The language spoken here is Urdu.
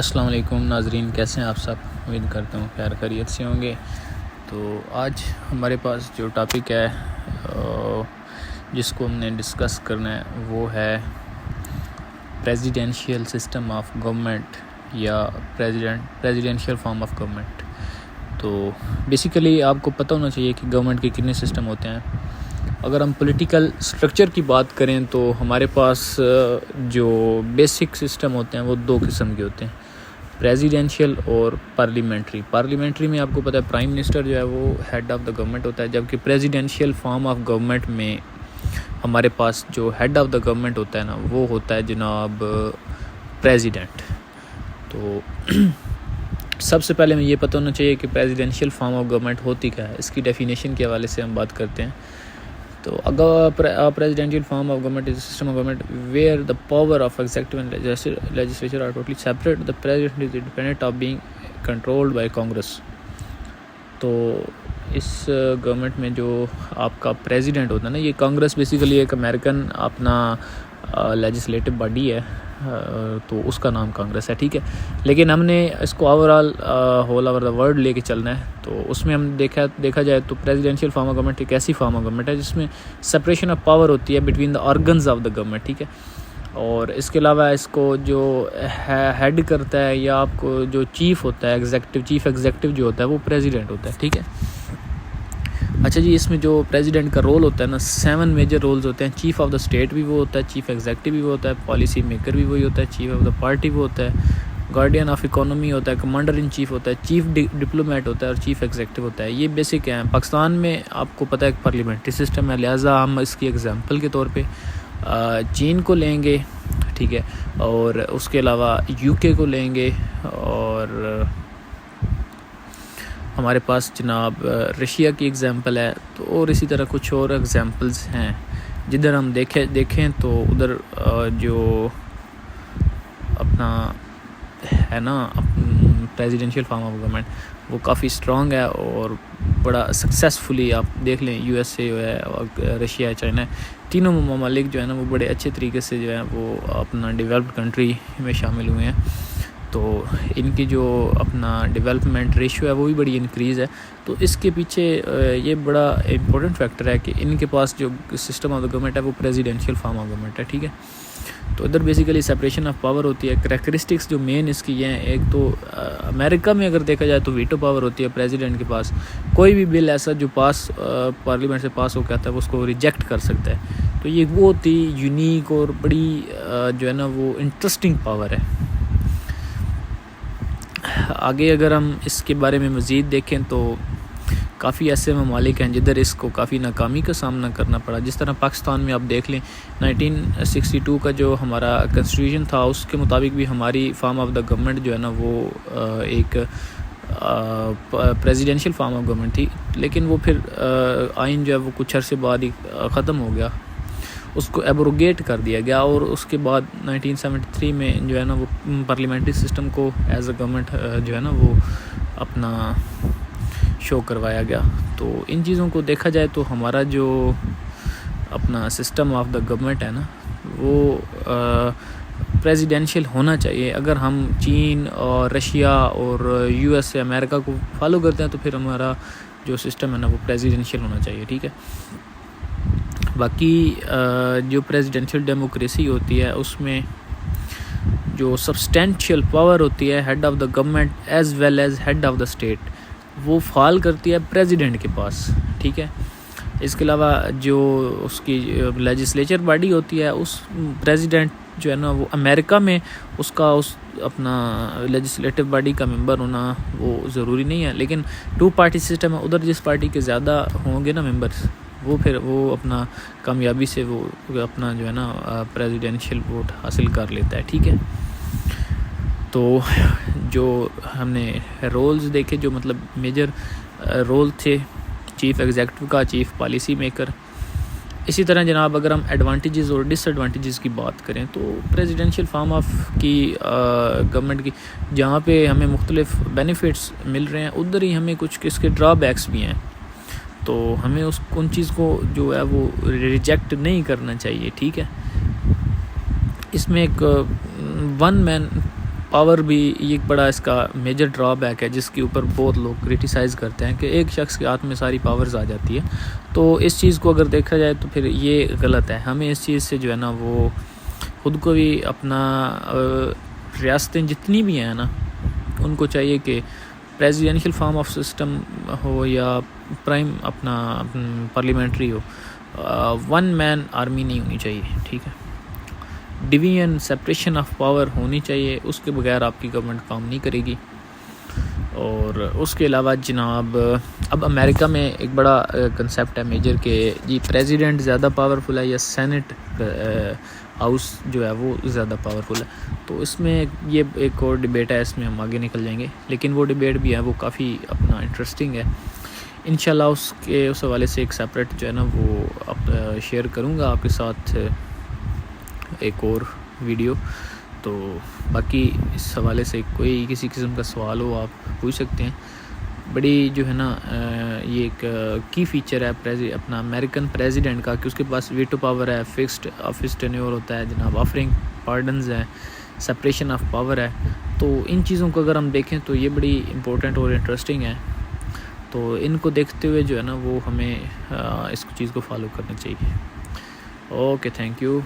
السلام علیکم ناظرین، کیسے ہیں آپ سب؟ امید کرتا ہوں خیر خیریت سے ہوں گے۔ تو آج ہمارے پاس جو ٹاپک ہے جس کو ہم نے ڈسکس کرنا ہے وہ ہے پریزیڈینشیل سسٹم آف گورنمنٹ یا پریزیڈینشیل فارم آف گورنمنٹ۔ تو بیسیکلی آپ کو پتہ ہونا چاہیے کہ گورنمنٹ کے کتنے سسٹم ہوتے ہیں۔ اگر ہم پولیٹیکل سٹرکچر کی بات کریں تو ہمارے پاس جو بیسک سسٹم ہوتے ہیں وہ دو قسم کے ہوتے ہیں، پریزیڈینشیل اور پارلیمنٹری میں آپ کو پتہ ہے پرائم منسٹر جو ہے وہ ہیڈ آف دا گورنمنٹ ہوتا ہے، جبکہ پریزیڈینشیل فارم آف گورنمنٹ میں ہمارے پاس جو ہیڈ آف دا گورنمنٹ ہوتا ہے نا وہ ہوتا ہے جناب پریزیڈنٹ۔ تو سب سے پہلے ہمیں یہ پتہ ہونا چاہیے کہ پریزیڈینشیل فارم آف گورنمنٹ ہوتی کیا ہے، اس کی ڈیفینیشن کے حوالے سے ہم بات کرتے ہیں۔ تو presidential form of government is a system of government where the power of executive and legislature are totally separate. The president is independent of being controlled by Congress. تو اس گورنمنٹ میں جو آپ کا پریزیڈنٹ ہوتا ہے نا، یہ کانگریس بیسیکلی ایک امریکن اپنا لیجسلیٹو باڈی ہے، تو اس کا نام کانگریس ہے، ٹھیک ہے۔ لیکن ہم نے اس کو ہول اوور دا ورلڈ لے کے چلنا ہے، تو اس میں ہم دیکھا جائے تو پریزیڈینشیل فارم آف گورنمنٹ ایک ایسی فارم آف گورنمنٹ ہے جس میں سپریشن آف پاور ہوتی ہے between the organs of the government, ٹھیک ہے۔ اور اس کے علاوہ اس کو جو ہیڈ کرتا ہے یا آپ کو جو چیف ہوتا ہے چیف ایگزیکٹو جو ہوتا ہے وہ پریزیڈنٹ ہوتا ہے، ٹھیک ہے۔ اچھا جی، اس میں جو پریزیڈنٹ کا رول ہوتا ہے نا 7 میجر رولز ہوتے ہیں۔ چیف آف دا اسٹیٹ بھی وہ ہوتا ہے، چیف ایگزیکٹو بھی وہ ہوتا ہے، پالیسی میکر بھی وہی ہوتا ہے، چیف آف دا پارٹی وہ ہوتا ہے، گارڈین آف اکانومی ہوتا ہے، کمانڈر ان چیف ہوتا ہے، چیف ڈپلومیٹ ہوتا ہے اور چیف ایگزیکٹو ہوتا ہے۔ یہ بیسک ہیں۔ پاکستان میں آپ کو پتہ ہے ایک پارلیمنٹری سسٹم ہے، لہٰذا ہم اس کی ایگزامپل کے طور پہ چین کو لیں گے، ٹھیک ہے، اور اس کے علاوہ یو کے کو لیں گے، اور ہمارے پاس جناب رشیا کی ایگزامپل ہے، تو اور اسی طرح کچھ اور ایگزامپلز ہیں۔ جدھر ہم دیکھیں تو ادھر جو اپنا ہے نا پریزیڈینشیل فارم آف گورنمنٹ وہ کافی اسٹرانگ ہے اور بڑا سکسیزفلی آپ دیکھ لیں یو ایس اے ہے، رشیا ہے، چائنا ہے، تینوں ممالک جو ہے نا وہ بڑے اچھے طریقے سے جو ہے وہ اپنا ڈیولپڈ کنٹری میں شامل ہوئے ہیں۔ تو ان کی جو اپنا ڈیولپمنٹ ریشو ہے وہ بھی بڑی انکریز ہے۔ تو اس کے پیچھے یہ بڑا امپورٹنٹ فیکٹر ہے کہ ان کے پاس جو سسٹم آف دا گورنمنٹ ہے وہ پریزیڈینشیل فارم آف گورنمنٹ ہے، ٹھیک ہے۔ تو ادھر بیسیکلی سپریشن آف پاور ہوتی ہے۔ کریکٹرسٹکس جو مین اس کی ہیں، ایک تو امریکہ میں اگر دیکھا جائے تو ویٹو پاور ہوتی ہے پریزیڈنٹ کے پاس، کوئی بھی بل ایسا جو پارلیمنٹ سے پاس ہو کے آتا ہے وہ اس کو ریجیکٹ کر سکتا ہے۔ تو یہ وہ ہوتی یونیک اور بڑی جو ہے نا وہ انٹرسٹنگ پاور ہے۔ آگے اگر ہم اس کے بارے میں مزید دیکھیں تو کافی ایسے ممالک ہیں جدھر اس کو کافی ناکامی کا سامنا کرنا پڑا، جس طرح پاکستان میں آپ دیکھ لیں 1962 کا جو ہمارا کنسٹیٹیوشن تھا اس کے مطابق بھی ہماری فارم آف دا گورنمنٹ جو ہے نا وہ ایک پریزیڈینشیل فارم آف گورنمنٹ تھی، لیکن وہ پھر آئین جو ہے وہ کچھ عرصے بعد ہی ختم ہو گیا، اس کو ایبروگیٹ کر دیا گیا، اور اس کے بعد 1973 میں جو ہے نا وہ پارلیمنٹری سسٹم کو ایز اے گورنمنٹ جو ہے نا وہ اپنا شو کروایا گیا۔ تو ان چیزوں کو دیکھا جائے تو ہمارا جو اپنا سسٹم آف دا گورنمنٹ ہے نا وہ پریزیڈینشیل ہونا چاہیے۔ اگر ہم چین اور رشیا اور یو ایس اے امریکہ کو فالو کرتے ہیں تو پھر ہمارا جو سسٹم ہے نا وہ پریزیڈینشیل ہونا چاہیے، ٹھیک ہے۔ باقی جو پریزیڈینشیل ڈیموکریسی ہوتی ہے اس میں جو سبسٹینشیل پاور ہوتی ہے head of the government as well as head of the state وہ فال کرتی ہے پریزیڈنٹ کے پاس، ٹھیک ہے۔ اس کے علاوہ جو اس کی لیجسلیچر باڈی ہوتی ہے اس پریزیڈنٹ جو ہے نا وہ امریکہ میں اس کا اپنا لیجسلیٹو باڈی کا ممبر ہونا وہ ضروری نہیں ہے، لیکن 2 پارٹی سسٹم ہے، ادھر جس پارٹی کے زیادہ ہوں گے نا ممبرس وہ پھر وہ اپنا کامیابی سے وہ اپنا جو ہے نا پریزیڈینشیل ووٹ حاصل کر لیتا ہے، ٹھیک ہے۔ تو جو ہم نے رولز دیکھے جو مطلب میجر رول تھے چیف ایگزیکٹو کا، چیف پالیسی میکر، اسی طرح جناب اگر ہم ایڈوانٹیجز اور ڈس ایڈوانٹیجز کی بات کریں تو پریزیڈینشیل فارم آف کی گورنمنٹ کی جہاں پہ ہمیں مختلف بینیفٹس مل رہے ہیں ادھر ہی ہمیں کچھ اس کے ڈرا بیکس بھی ہیں، تو ہمیں ان چیز کو جو ہے وہ ریجیکٹ نہیں کرنا چاہیے، ٹھیک ہے۔ اس میں ایک ون مین پاور بھی یہ ایک بڑا اس کا میجر ڈرا بیک ہے جس کے اوپر بہت لوگ کرٹیسائز کرتے ہیں کہ ایک شخص کے ہاتھ میں ساری پاورز آ جاتی ہے. تو اس چیز کو اگر دیکھا جائے تو پھر یہ غلط ہے. ہمیں اس چیز سے جو ہے نا وہ خود کو بھی اپنا ریاستیں جتنی بھی ہیں نا ان کو چاہیے کہ پریزیڈینشیل فارم آف سسٹم ہو یا پرائم اپنا پارلیمنٹری ہو, ون مین آرمی نہیں ہونی چاہیے. ٹھیک ہے, ڈویژن سپریشن آف پاور ہونی چاہیے, اس کے بغیر آپ کی گورنمنٹ کام نہیں کرے گی. اور اس کے علاوہ جناب اب امریکہ میں ایک بڑا کنسیپٹ ہے میجر کہ جی پریزیڈنٹ زیادہ پاورفل ہے یا سینٹ ہاؤس جو ہے وہ زیادہ پاورفل ہے. تو اس میں یہ ایک اور ڈبیٹ ہے, اس میں ہم آگے نکل جائیں گے, لیکن وہ ڈبیٹ بھی ہے وہ کافی اپنا انٹرسٹنگ ہے. انشاءاللہ اس حوالے سے ایک سیپریٹ جو ہے نا وہ شیئر کروں گا آپ کے ساتھ ایک اور ویڈیو. تو باقی اس حوالے سے کوئی کسی قسم کا سوال ہو آپ پوچھ سکتے ہیں. بڑی جو ہے نا یہ ایک کی فیچر ہے اپنا امریکن پریزیڈنٹ کا کہ اس کے پاس ویٹو پاور ہے, فکسڈ آفس ٹینیور ہوتا ہے جناب, آفرنگ پارڈنز ہیں, سپریشن آف پاور ہے. تو ان چیزوں کو اگر ہم دیکھیں تو یہ بڑی امپورٹنٹ اور انٹرسٹنگ ہے. تو ان کو دیکھتے ہوئے جو ہے نا وہ ہمیں اس چیز کو فالو کرنا چاہیے. Okay, thank you.